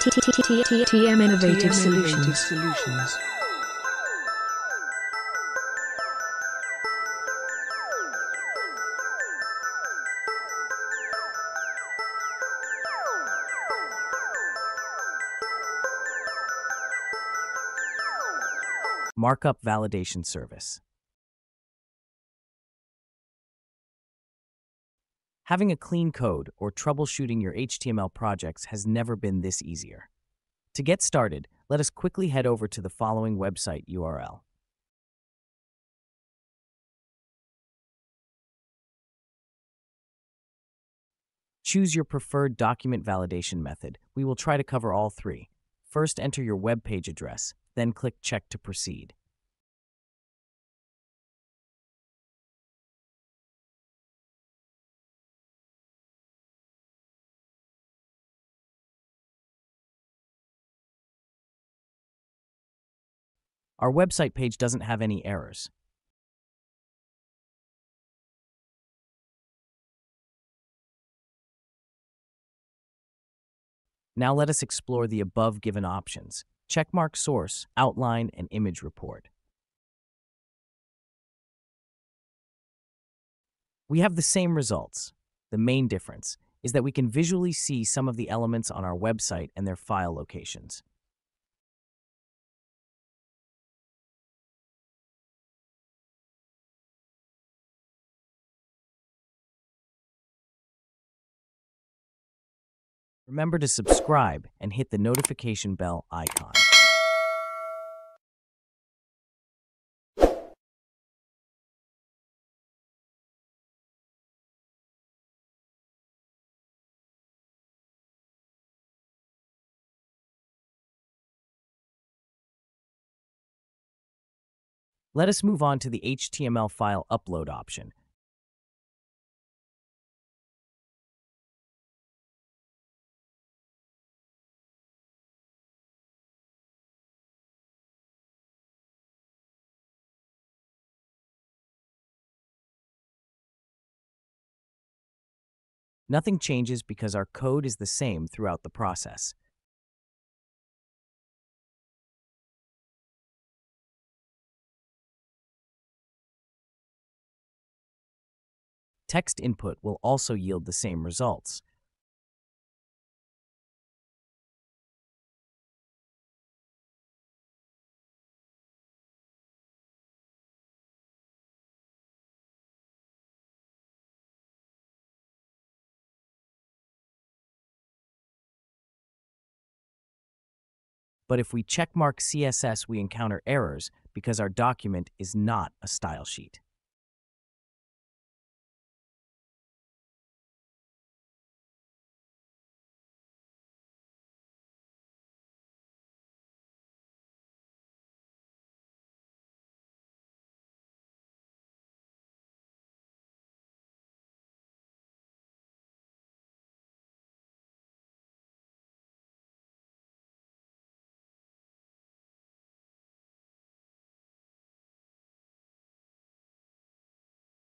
TM Innovative Solutions. Markup Validation Service. Having a clean code or troubleshooting your HTML projects has never been this easier. To get started, let us quickly head over to the following website URL. Choose your preferred document validation method. We will try to cover all three. First, enter your web page address, then click Check to proceed. Our website page doesn't have any errors. Now let us explore the above given options. Checkmark source, outline, and image report. We have the same results. The main difference is that we can visually see some of the elements on our website and their file locations. Remember to subscribe and hit the notification bell icon. Let us move on to the HTML file upload option. Nothing changes because our code is the same throughout the process. Text input will also yield the same results. But if we checkmark CSS, we encounter errors because our document is not a style sheet.